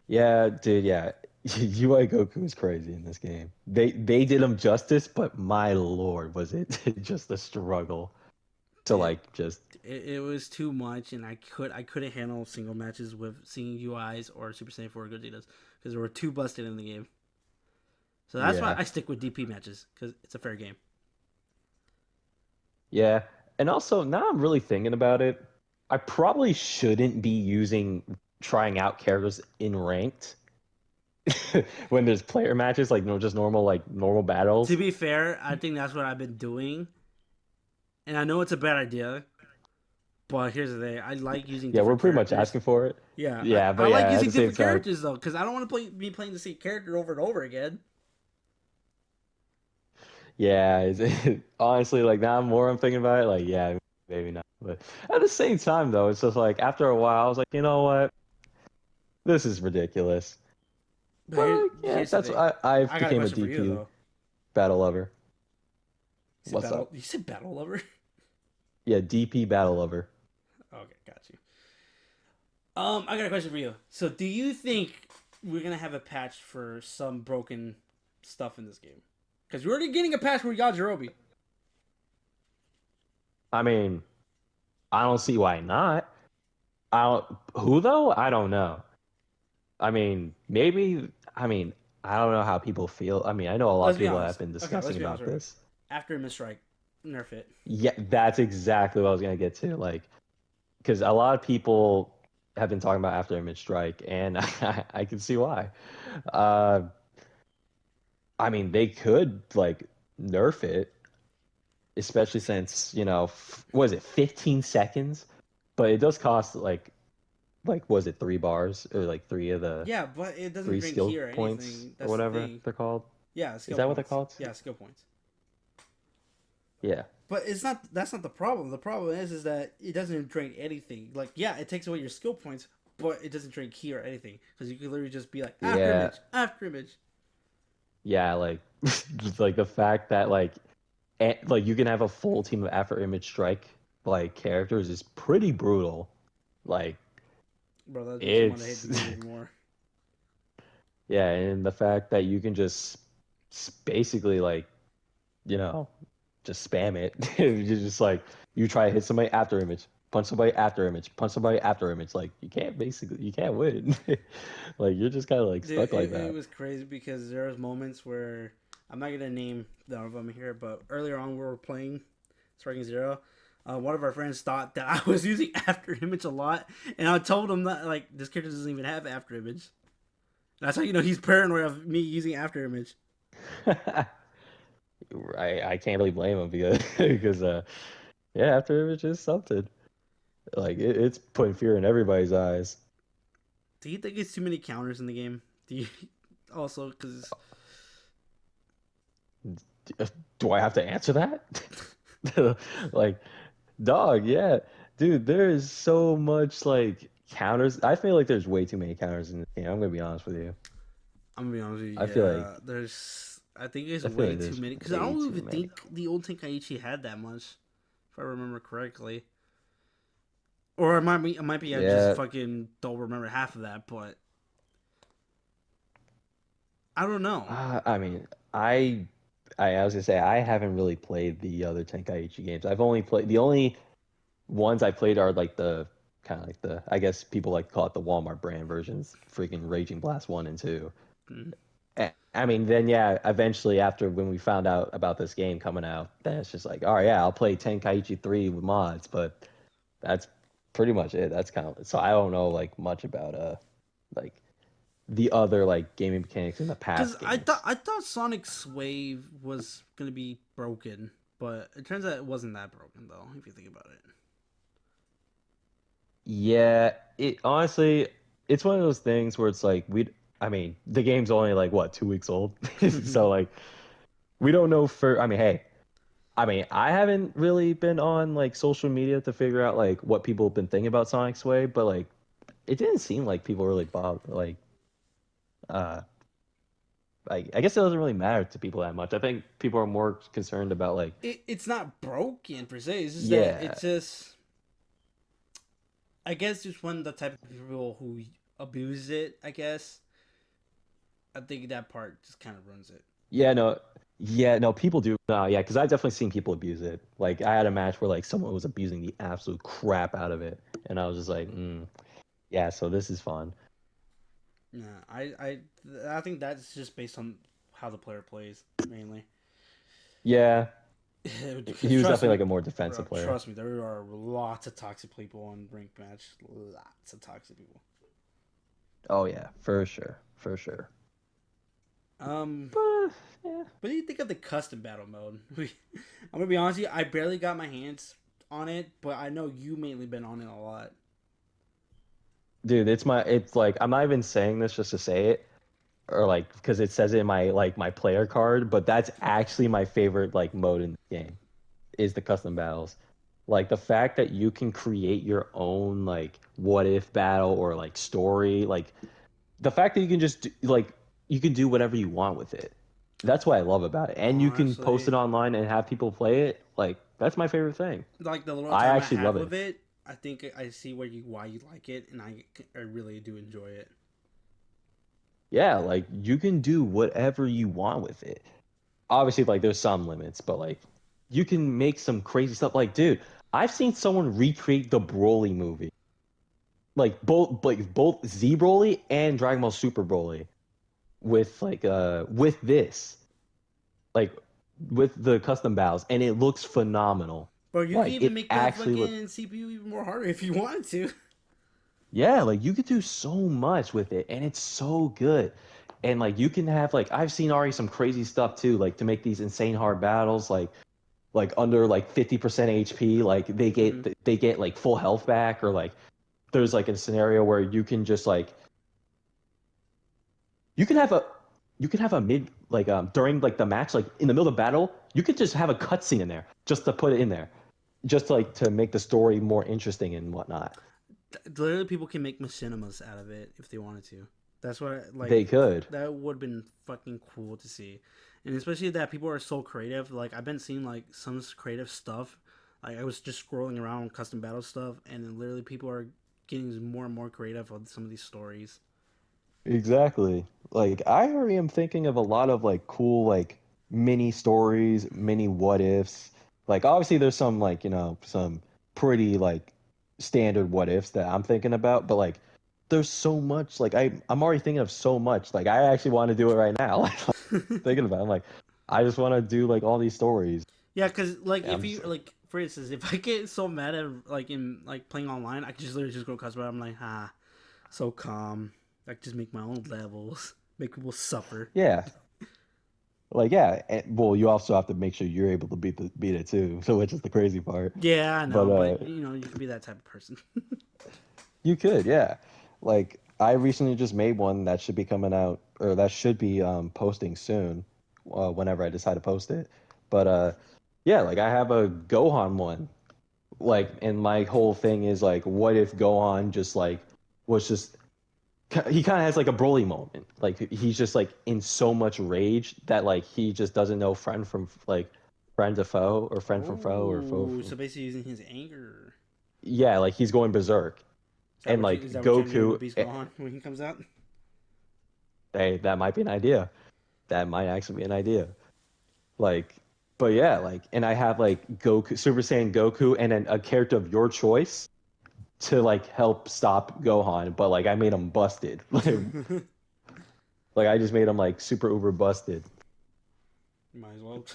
Yeah, dude, yeah. UI Goku is crazy in this game. They did him justice, but my lord, was it just a struggle to just. It was too much, and I couldn't handle single matches with seeing UIs or Super Saiyan 4 Gogetas because they were too busted in the game. So that's why I stick with DP matches because it's a fair game. Yeah, and also now I'm really thinking about it. I probably shouldn't be trying out characters in ranked when there's player matches, just normal battles. To be fair, I think that's what I've been doing, and I know it's a bad idea. But here's the thing: I like using. Yeah, we're pretty much asking for it. Yeah, yeah, I like using different characters though, because I don't want to be playing the same character over and over again. Yeah, honestly, now I'm thinking about it, yeah, maybe not. But at the same time, though, it's just after a while, I was like, you know what, this is ridiculous. But yeah, that's I became a DP battle lover. What's up? You said battle lover? Yeah, DP battle lover. Okay, got you. I got a question for you. So, do you think we're gonna have a patch for some broken stuff in this game? Because we're already getting a patch for Yajirobe. I mean, I don't see why not. Who though? I don't know. I mean, maybe. I mean, I don't know how people feel. I mean, I know a lot of people have been discussing about this. After Mid-Strike, nerf it. Yeah, that's exactly what I was gonna get to. Because a lot of people have been talking about after Mid-Strike, and I can see why. I mean, they could nerf it, especially since was it 15 seconds? But it does cost was it 3 bars or 3 of the but it doesn't 3 drink skill key or points anything. or whatever they're called. Yeah, skill is that points. what they're called? Yeah, skill points. Yeah. But that's not the problem. The problem is that it doesn't drain anything. It takes away your skill points, but it doesn't drain key or anything because you can literally just be after image. Yeah, the fact that you can have a full team of after image strike characters is pretty brutal. Bro, that's it's one I hate to do anymore. Yeah, and the fact that you can just basically just spam it. You're just you try to hit somebody after image, punch somebody after image, punch somebody after image. Like you can't win. Like you're just kind of like Dude, stuck like it that. was crazy because there was moments where I'm not gonna name none of them here, but earlier on we were playing Striking Zero. One of our friends thought that I was using after image a lot, and I told him that like this character doesn't even have after image. That's how you know he's paranoid of me using after image. I can't really blame him because yeah, after image is something. Like it's putting fear in everybody's eyes. Do you think it's too many counters in the game? Do you also because Do I have to answer that? Like, dog, yeah, dude. There is so much like counters. I feel like there's way too many counters in this game. I'm gonna be honest with you. I'm gonna be honest with you, I feel like I think it's I feel way like too there's many because way I don't too even many. think the old Tenkaichi had that much, if I remember correctly. Or it might be I just Yeah, fucking don't remember half of that, but I don't know. I mean, I was gonna say I haven't really played the other Tenkaichi games. I've only played the only ones I played are like the kind of like the I guess people like to call it the Walmart brand versions, freaking Raging Blast 1 and 2. Mm. I mean, then yeah, eventually after when we found out about this game coming out, then it's just like, all right, yeah, I'll play Tenkaichi 3 with mods, but that's pretty much it. That's kind of so I don't know like much about like the other like gaming mechanics in the Because past I thought games. I thought Sonic's Wave was gonna be broken, but it turns out it wasn't that broken though. If you think about it. Yeah, it honestly, it's one of those things where it's like I mean, the game's only like what 2 weeks old, so like we don't know for. I mean, hey, I mean, I haven't really been on like social media to figure out like what people have been thinking about Sonic Sway, but like it didn't seem like people really uh I guess it doesn't really matter to people that much. I think people are more concerned about like It's not broken per se. It's just that yeah, it's just I guess just when the type of people who abuse it. I guess I think that part just kind of ruins it. yeah, no, yeah, no, people do. No, yeah, because I've definitely seen people abuse it. Like, I had a match where like someone was abusing the absolute crap out of it, and I was just like, yeah, so this is fun. Yeah, I think that's just based on how the player plays mainly. Yeah, Because he was trust definitely me, like a more bro, defensive player. trust me, there are lots of toxic people on rank match. Lots of toxic people. Oh yeah, for sure, for sure. Um, But yeah, what do you think of the custom battle mode? I'm gonna be honest with you, I barely got my hands on it, but I know you mainly been on it a lot. dude, it's like I'm not even saying this just to say it or like because it says it in my like my player card, but that's actually my favorite like mode in the game is the custom battles. Like the fact that you can create your own like what if battle or like story, like the fact that you can just like you can do whatever you want with it. That's what I love about it. And you can post Honestly, it online and have people play it. Like that's my favorite thing. like the little I time I actually had love it. with it, I think I see why you like it, and I really do enjoy it. Yeah, like you can do whatever you want with it. Obviously, like there's some limits, but like you can make some crazy stuff. Like, dude, I've seen someone recreate the Broly movie, like both Z Broly and Dragon Ball Super Broly with this like with the custom battles, and it looks phenomenal. Bro, you can Like even it make the actually look fucking CPU even more harder if you wanted to. yeah, like you could do so much with it, and it's so good. And like you can have like I've seen already some crazy stuff too, like to make these insane hard battles, like under like 50% HP, like Hmm. they get like full health back, or like there's like a scenario where you can just like you can have a you can have a mid like during like the match, like in the middle of the battle, you could just have a cutscene in there just to put it in there, just like to make the story more interesting and whatnot. Literally, people can make machinimas out of it if they wanted to. That's what They could. that would have been fucking cool to see, and especially that people are so creative. Like I've been seeing like some creative stuff. Like I was just scrolling around on custom battle stuff, and then literally people are getting more and more creative on some of these stories. Exactly. Like I already am thinking of a lot of like cool like mini stories, mini what ifs. Like obviously there's some like, some pretty like standard what ifs that I'm thinking about, but like there's so much like I'm already thinking of so much. Like I actually want to do it right now. Like thinking about it. I'm like I just want to do like all these stories. Yeah, because like And if you like, for instance, if I get so mad at like in like playing online, I can just literally just go customer. I'm like, so calm. I can just make my own levels, make people suffer. yeah. Like yeah, well you also have to make sure you're able to beat it too. So which is the crazy part. Yeah, I know, But but you know, you can be that type of person. you could, yeah. Like I recently just made one that should be coming out, or that should be posting soon, whenever I decide to post it. But yeah, like I have a Gohan one. Like, and my whole thing is like, what if Gohan just like was just he kind of has like a Broly moment. Like he's just like in so much rage that like he just doesn't know friend from like friend to foe or friend from foe or foe Oh, from so basically using his anger. yeah, like he's going berserk. And like Is that what you're gonna do with Goku, Beast Gohan when he comes out? hey, that might be an idea. That might actually be an idea. Like, but yeah, like, and I have like Goku, Super Saiyan Goku, and then a character of your choice to like help stop Gohan. But like, I made him busted. Like I just made him like super uber busted. Might as well.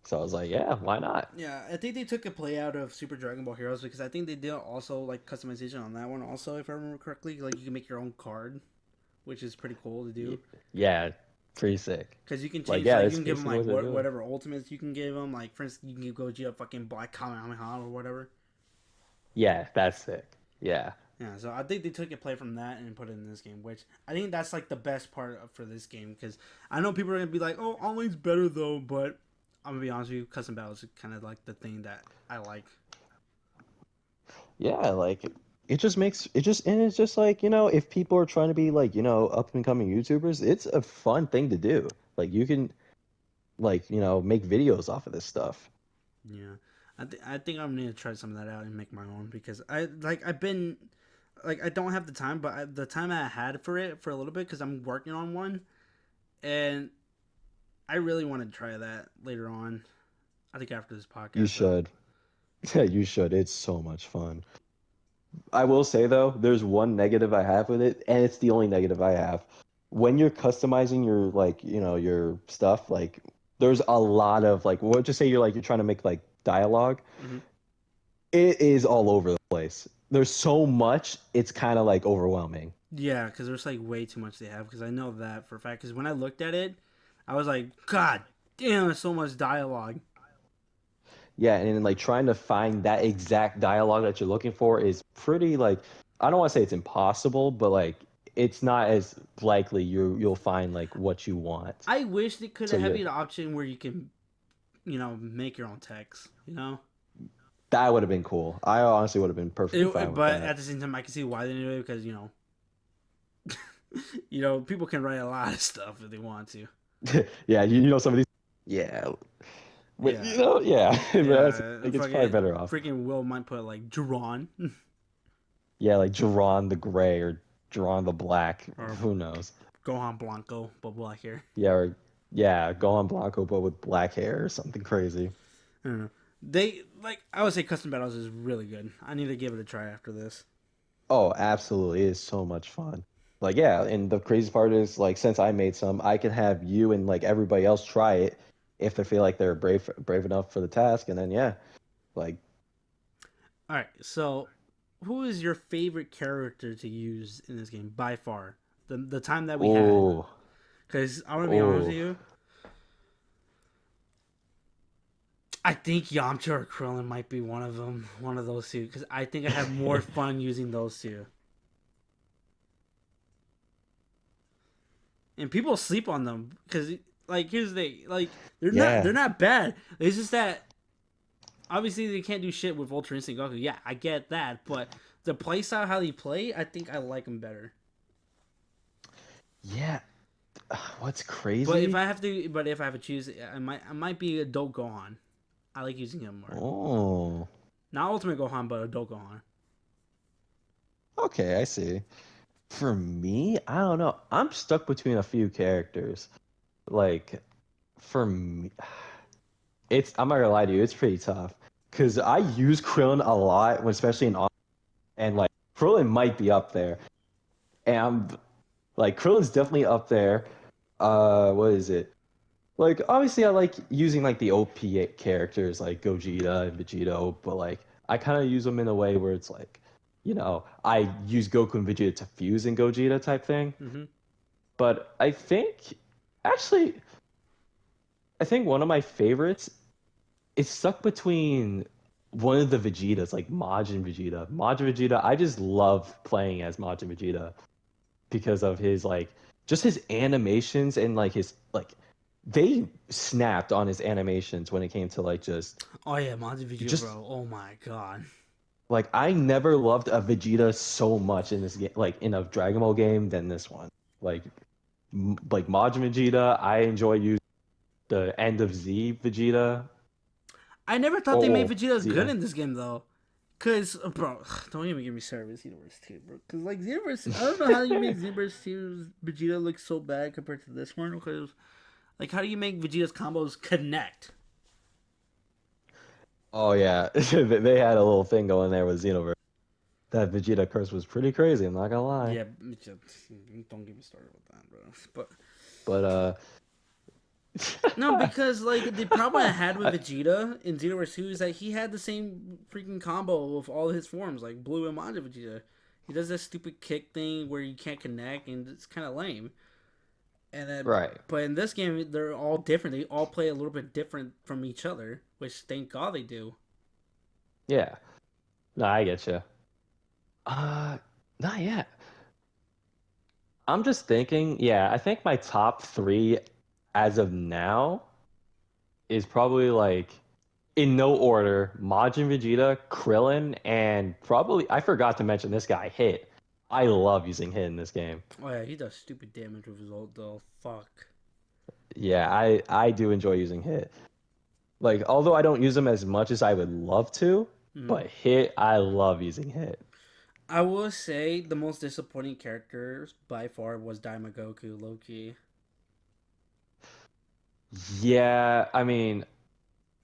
So I was like, yeah, why not? Yeah, I think they took a play out of Super Dragon Ball Heroes because I think they did also like customization on that one also, if I remember correctly. Like you can make your own card, which is pretty cool to do. Yeah, pretty sick. Because you can change, Like, yeah, like, you that's can give them basically like what they're doing. whatever ultimates you can give them. Like for instance, you can go G up fucking Black Kamehameha or whatever. Yeah, that's sick. Yeah. Yeah, so I think they took a play from that and put it in this game, which I think that's like the best part for this game because I know people are gonna be like, "Oh, online's better though," but I'm gonna be honest with you, custom battles is kind of like the thing that I like. Yeah, like it just makes it just and it's just like, if people are trying to be like, up and coming YouTubers, it's a fun thing to do. Like you can like, make videos off of this stuff. Yeah, I think I'm gonna try some of that out and make my own because I've been like I don't have the time, but the time I had for it for a little bit because I'm working on one, and I really want to try that later on. I think after this podcast. You should. Yeah, you should. It's so much fun. I will say though, there's one negative I have with it, and it's the only negative I have. When you're customizing your like, your stuff, like there's a lot of like, what just say you're trying to make like dialogue. Mhm. It is all over the place. There's so much, it's kind of like overwhelming. Yeah, because there's like way too much they have. Because I know that for a fact. Because when I looked at it, I was like, God damn, there's so much dialogue. Yeah, and like trying to find that exact dialogue that you're looking for is pretty like, I don't want to say it's impossible, but like it's not as likely you'll find like what you want. I wish they could So, have yeah. an option where you can, make your own text. That would have been cool. I honestly would have been perfectly fine with But that. at the same time, I can see why they do it because people can write a lot of stuff if they want to. Yeah, some of these. Yeah. But, Yeah. yeah. That's, Yeah, like, it's probably better off. Freaking Will might put like drawn. Yeah, like Jiron the Gray or Jiron the Black. Or- Who knows? Gohan Blanco, but black hair. Yeah, or yeah, Gohan Blanco, but with black hair or something crazy. I don't know. I would say custom battles is really good. I need to give it a try after this. Oh, absolutely. It is so much fun. Like, yeah, and the crazy part is, like, since I made some, I can have you and, like, everybody else try it if they feel like they're brave enough for the task, and then, yeah, like... All right, so who is your favorite character to use in this game by far? The time that we had. Because I'm going to be honest with you. I think Yamcha or Krillin might be one of them, one of those two, because I think I have more fun using those two. And people sleep on them because, like, here's the like they're not bad. It's just that obviously they can't do shit with Ultra Instinct Goku. Yeah, I get that, but the playstyle how they play, I think I like them better. Yeah, what's crazy? But if I have to choose, I might be Adult Gohan. I like using him more. Oh. Not Ultimate Gohan, but Adult Gohan. Okay, I see. For me, I don't know. I'm stuck between a few characters. Like, for me, I'm not gonna lie to you, it's pretty tough. because I use Krillin a lot, especially in and like Krillin might be up there, and like Krillin's definitely up there. What is it? Like obviously I like using like the OP characters like Gogeta and Vegito, but like I kind of use them in a way where it's like, I use Goku and Vegeta to fuse in Gogeta type thing. Mm-hmm. But actually, I think one of my favorites is stuck between one of the Vegetas, like Majin Vegeta. Majin Vegeta, I just love playing as Majin Vegeta because of his like just his animations and like his like they snapped on his animations when it came to like just Oh yeah, Majin Vegeta, just bro. Oh my god. like I never loved a Vegeta so much in this game, like in a Dragon Ball game than this one. Like like Majin Vegeta, I enjoy using the end of Z Vegeta. I never thought they made Oh, Vegeta Z. good in this game though. Cause, bro, don't even give me Service Universe 2, bro. Cause like Xenoverse, I don't know how you make Xenoverse 2's Vegeta look so bad compared to this one. Because, like, how do you make Vegeta's combos connect? Oh yeah, they had a little thing going there with Xenoverse. That Vegeta curse was pretty crazy. I'm not gonna lie. Yeah, don't get me started with that, bro. But No, because like the problem I had with Vegeta in Xenoverse 2 is that he had the same freaking combo with all his forms, like Blue and Majin Vegeta. He does that stupid kick thing where you can't connect, and it's kind of lame. And then, right. but in this game, they're all different. They all play a little bit different from each other, which thank God they do. Yeah. No, I get you. Not yet. I'm just thinking. Yeah, I think my top three as of now is probably like in no order: Majin Vegeta, Krillin, and probably I forgot to mention this guy, Hit. I love using Hit in this game. Oh yeah, he does stupid damage with his ult though. Fuck. Yeah, I do enjoy using Hit. Like, although I don't use him as much as I would love to, but Hit, I love using Hit. I will say the most disappointing characters by far was Daima Goku, Loki. Yeah, I mean,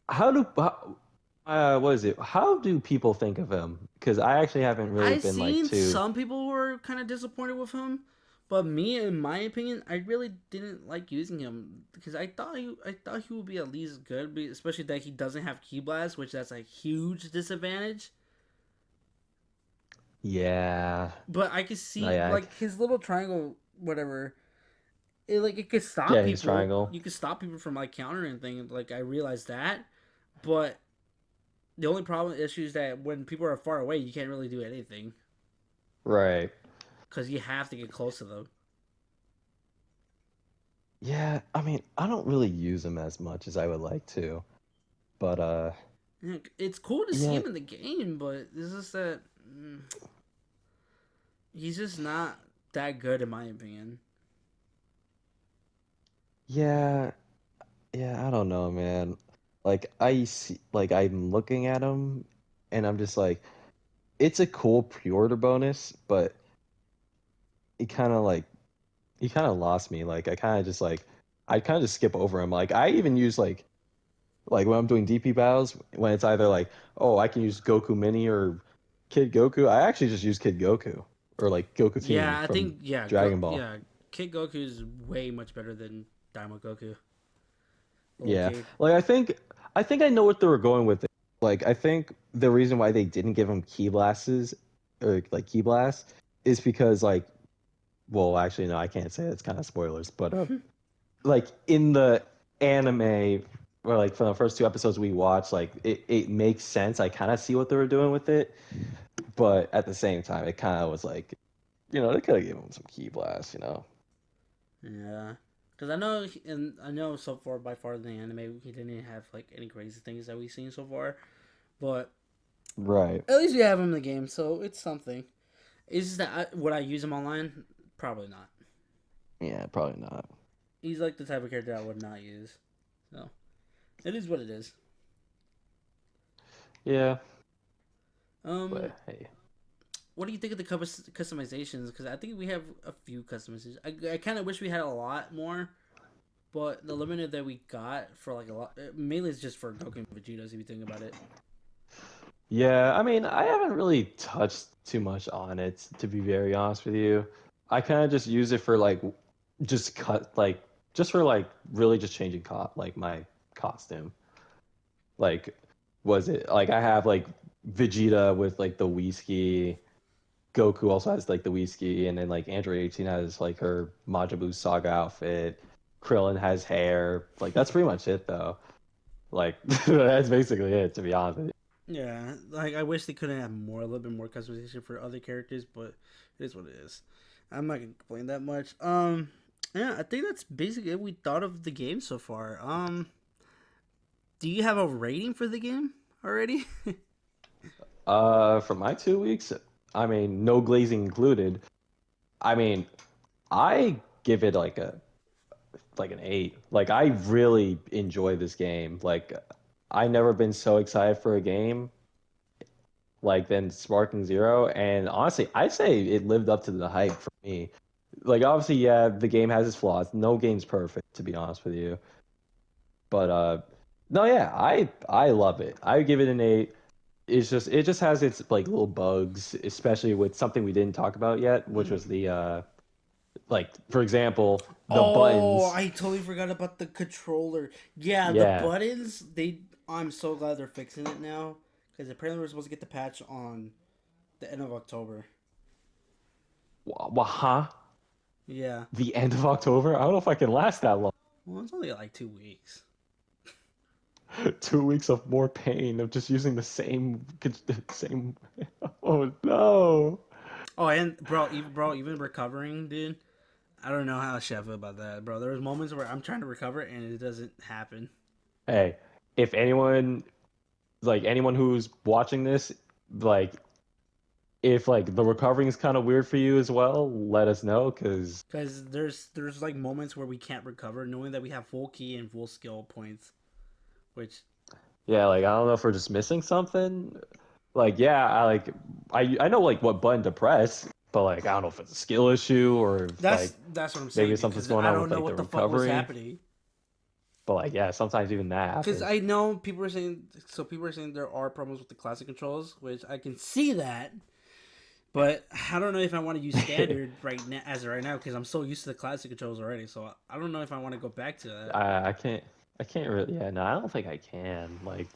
what is it? How do people think of him? Because I actually haven't really I been like seen too. some people were kind of disappointed with him, but me, in my opinion, I really didn't like using him because I thought he would be at least good, especially that he doesn't have Key Blast, which that's a huge disadvantage. Yeah. But I could No, see yeah. like his little triangle, whatever. It could stop Yeah, people. his triangle. You could stop people from like countering things. Like I realized that, but the only problem issue is that when people are far away, you can't really do anything Right. because you have to get close to them. Yeah, I mean, I don't really use him as much as I would like to, but Yeah, it's cool to see yeah, him in the game, but it's just that he's just not that good in my opinion. yeah, yeah. I don't know, man. Like I see, like I'm looking at him, and I'm just like, it's a cool pre-order bonus, but it kind of like he kind of lost me. Like I kind of just skip over him. Like I even use like when I'm doing DP battles, when it's either like, oh, I can use Goku Mini or Kid Goku. I actually just use Kid Goku or like Goku King Yeah, I from think Dragon Ball. yeah, Kid Goku is way much better than Daima Goku. Yeah, Okay. like I think I know what they were going with it. Like I think the reason why they didn't give him key blasts or like key blasts is because like, well, actually no, I can't say it. It's kind of spoilers, but like in the anime or like from the first two episodes we watched, like it makes sense. I kind of see what they were doing with it, but at the same time, it kind of was like, they could have given him some key blasts. Yeah, because I know so far by far in the anime he didn't have like any crazy things that we've seen so far, but Right. at least we have him in the game, so it's something. Is just that would I use him online? Probably not. Yeah, probably not. He's like the type of character I would not use. So it is what it is. Yeah, Um, but hey. what do you think of the customizations? Because I think we have a few customizations. I kind of wish we had a lot more, but the limited that we got for like a lot, mainly is just for Goku and Vegeta. If you think about it. Yeah, I mean, I haven't really touched too much on it, to be very honest with you. I kind of just use it for like, just cut like, just for like really just changing like my costume. Like, was it like I have like Vegeta with like the whiskey, Goku also has like the whiskey, and then like Android 18 has like her Majin Buu Saga outfit. Krillin has hair. Like that's pretty much it though. Like that's basically it, to be honest with you. Yeah, like I wish they couldn't have more, a little bit more customization for other characters, but it is what it is. I'm not gonna complain that much. Yeah, I think that's basically it we thought of the game so far. Do you have a rating for the game already? For my 2 weeks, I mean, no glazing included. I mean, I give it like an 8. Like I really enjoy this game. Like I never been so excited for a game like than Sparking Zero, and honestly, I say it lived up to the hype for me. Like obviously, yeah, the game has its flaws. No game's perfect, to be honest with you. But no, yeah, I love it. I give it an 8. It just has its like little bugs, especially with something we didn't talk about yet, which was the like for example, the Oh, buttons. I totally forgot about the controller. Yeah, the Yeah. buttons. They. I'm so glad they're fixing it now because apparently we're supposed to get the patch on the end of October. Huh? Yeah. The end of October? I don't know if I can last that long. Well, it's only like 2 weeks. 2 weeks of more pain of just using the same. Oh no. Oh, and even recovering, dude. I don't know how I should feel about that, bro. There was moments where I'm trying to recover and it doesn't happen. Hey, if anyone anyone who's watching this, like if like the recovering is kind of weird for you as well, let us know because Because there's like moments where we can't recover, knowing that we have full key and full skill points, which yeah, like I don't know if we're just missing something. Like yeah, I know like what button to press, but like I don't know if it's a skill issue or if like that's what I'm saying, maybe dude. something's Because going I on don't with know like the what the fuck was recovery. happening. But like yeah, sometimes even that Because happens. I know people are saying there are problems with the classic controls, which I can see that. But I don't know if I want to use standard right now, as of right now, because I'm so used to the classic controls already. So I don't know if I want to go back to that. I can't really yeah, no, I don't think I can. Like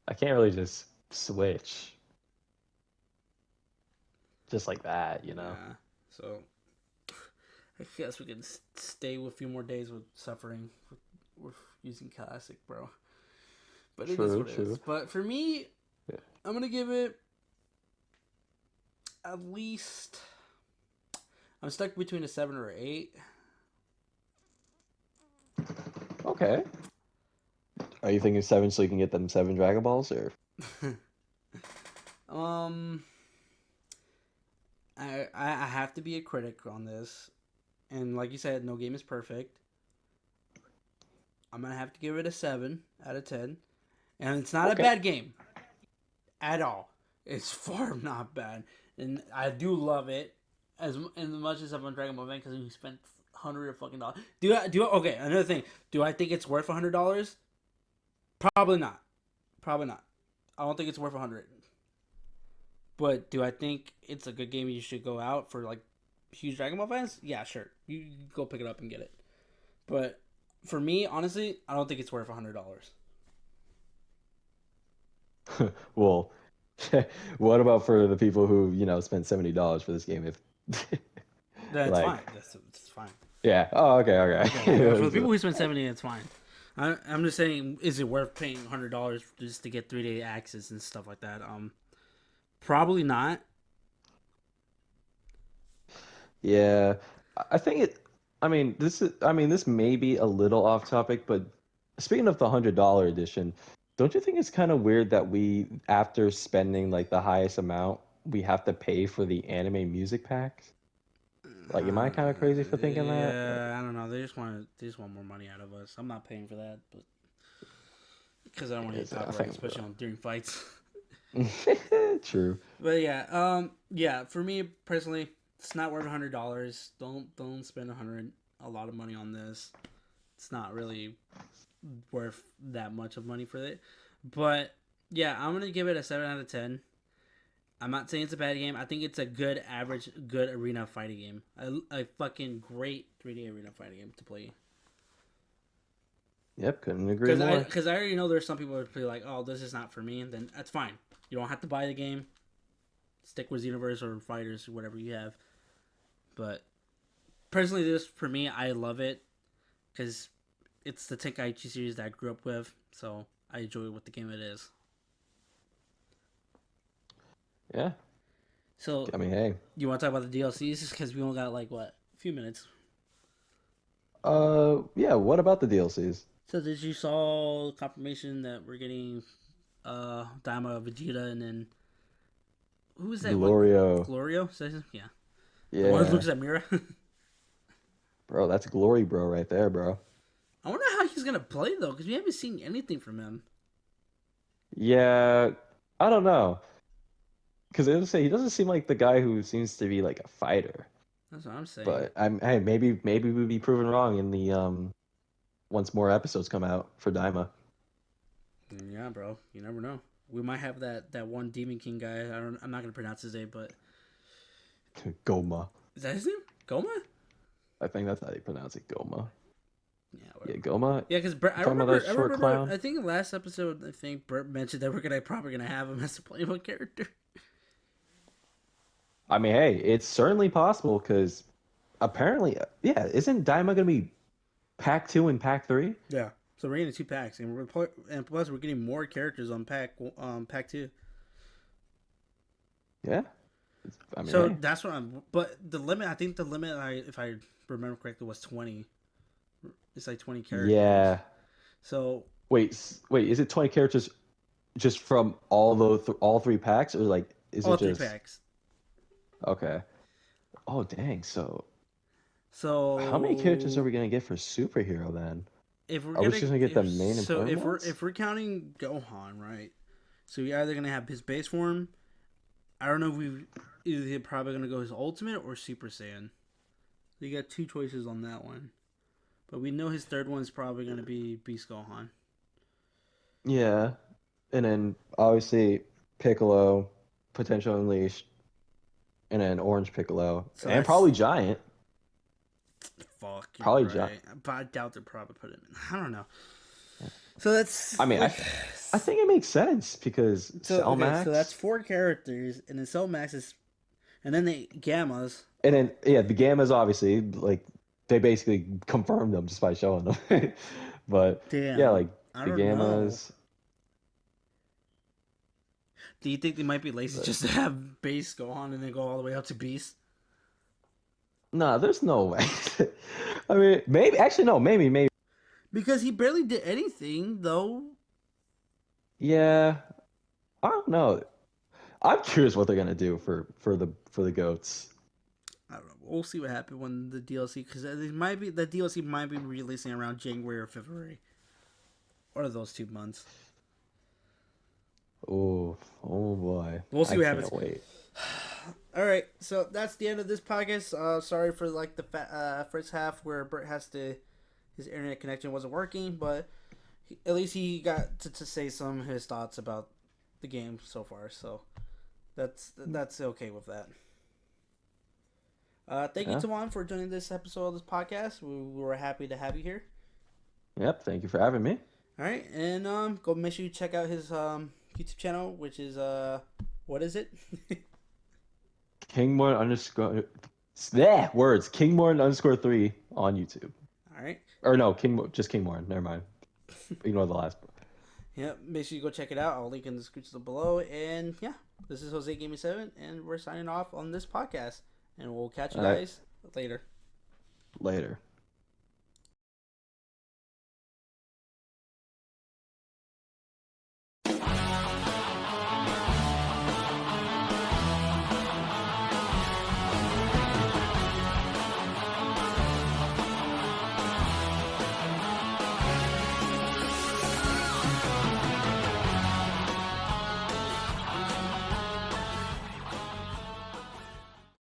I can't really just switch just like that, you know. Yeah. So I guess we can stay with a few more days with suffering with using classic, bro. But it is True, what it is. true. But for me, Yeah. I'm gonna give it at least. I'm stuck between a 7 or 8. Okay. Are you thinking 7 so you can get them 7 Dragon Balls or um, I have to be a critic on this, and like you said, no game is perfect. I'm gonna have to give it a 7 out of 10, and it's not a okay. bad game at all. It's far not bad, and I do love it as much as I'm on Dragon Ball fan because we spent hundred of fucking dollars. Okay? Another thing, do I think it's worth $100? Probably not. Probably not. I don't think it's worth 100. But do I think it's a good game you should go out for like huge Dragon Ball fans? Yeah, sure. You go pick it up and get it. But for me, honestly, I don't think it's worth $100. well, what about for the people who, you know, spent $70 for this game if That's like fine. That's fine. yeah. Oh, okay, Yeah, for the okay. people who spend 70, it's fine. I'm just saying, is it worth paying $100 just to get 3-day access and stuff like that? Probably not. Yeah. I think it I mean this may be a little off topic, but speaking of the $100 edition, don't you think it's kind of weird that we after spending like the highest amount, we have to pay for the anime music packs? Like, am I kind of crazy for thinking that? Yeah, I don't know. They just want more money out of us. I'm not paying for that, but because I don't want to hit I copyright, think especially on during fights. true. But yeah, yeah. For me personally, it's not worth $100. Don't spend a lot of money on this. It's not really worth that much of money for it. But Yeah, I'm gonna give it a 7 out of 10. I'm not saying it's a bad game. I think it's a good average, good arena fighting game. A fucking great 3D arena fighting game to play. Yep, couldn't agree more. Because I already know there's some people that be like, oh, this is not for me. And then that's fine. You don't have to buy the game. Stick with Xenoverse or Fighters or whatever you have. But personally, this for me, I love it because it's the Tenkaichi series that I grew up with. So I enjoy what the game it is. Yeah. So I mean, hey. you want to talk about the DLCs? Because we only got like what, a few minutes. Yeah. What about the DLCs? So did you saw confirmation that we're getting Daima, Vegeta, and then who is that? Glorio. Glorio? Yeah. Yeah. The one who looks at Mira. Bro, that's glory, bro, right there, bro. I wonder how he's gonna play though, because we haven't seen anything from him. Yeah, I don't know. Because he doesn't seem like the guy who seems to be like a fighter. That's what I'm saying. But hey, maybe we'll be proven wrong in the once more episodes come out for Daima. Yeah, bro. You never know. We might have that one Demon King guy. I'm not gonna pronounce his name, but Goma. is that his name? Goma? I think that's how you pronounce it, Goma. Yeah, whatever. Yeah, Goma. Yeah, because I Talking about remember. that I short remember. clown? I think in the last episode, I think Bert mentioned that we're probably gonna have him as a playable character. I mean, hey, it's certainly possible because apparently, yeah, isn't Daima gonna be Pack 2 and Pack 3? Yeah. So we're getting 2 packs, and plus we're getting more characters on pack 2. Yeah. I mean, So hey. that's what I'm. But the limit, I think the limit, if I remember correctly, was 20. It's like 20 characters. Yeah. So Wait, is it 20 characters just from all 3 packs, or like is all it 3 just packs. Okay? Oh dang! So So how many characters are we gonna get for superhero then? If we're Are we just gonna get the main so important ones? if we're counting Gohan, right? So we're either gonna have his base form. I don't know if we either probably gonna go his ultimate or Super Saiyan. So you got 2 choices on that one. But we know his third one is probably going to be Beast Gohan. Yeah, and then obviously Piccolo, potential Unleashed, and then Orange Piccolo, So and that's- probably Giant. Fuck. You're Probably right. But I doubt they'll probably put him in. I don't know. So that's. I mean, I think it makes sense because Cell Max. So that's 4 characters, and then Cell Max is. And then the Gammas. And then yeah, the Gammas obviously like they basically confirmed them just by showing them. But Damn. yeah, like I the don't know. Gammas. Do you think they might be lazy just to have base Gohan and then go all the way up to Beast? Nah, there's no way. I mean, maybe. Actually, no. Maybe. Because he barely did anything, though. Yeah, I don't know. I'm curious what they're gonna do for the goats. I don't know. We'll see what happens when the DLC, because the DLC might be releasing around January or February, or those 2 months. Oh boy. We'll see I what can't happens. Wait. All right, so that's the end of this podcast. Sorry for like the first half where Bert his internet connection wasn't working, but at least he got to say some of his thoughts about the game so far. So that's okay with that. Thank you, Tawan, for joining this episode of this podcast. We were happy to have you here. Yep. Thank you for having me. All right, and go make sure you check out his YouTube channel, which is what is it? Kingmorn underscore. Bleh, words. Kingmorn _ 3 on YouTube. All right. Or no, just Kingmorn. Never mind. Ignore the last. Yep, make sure you go check it out. I'll link in the description below. And yeah, this is Jose Gaming 7, and we're signing off on this podcast. And we'll catch you All right. guys later. Later.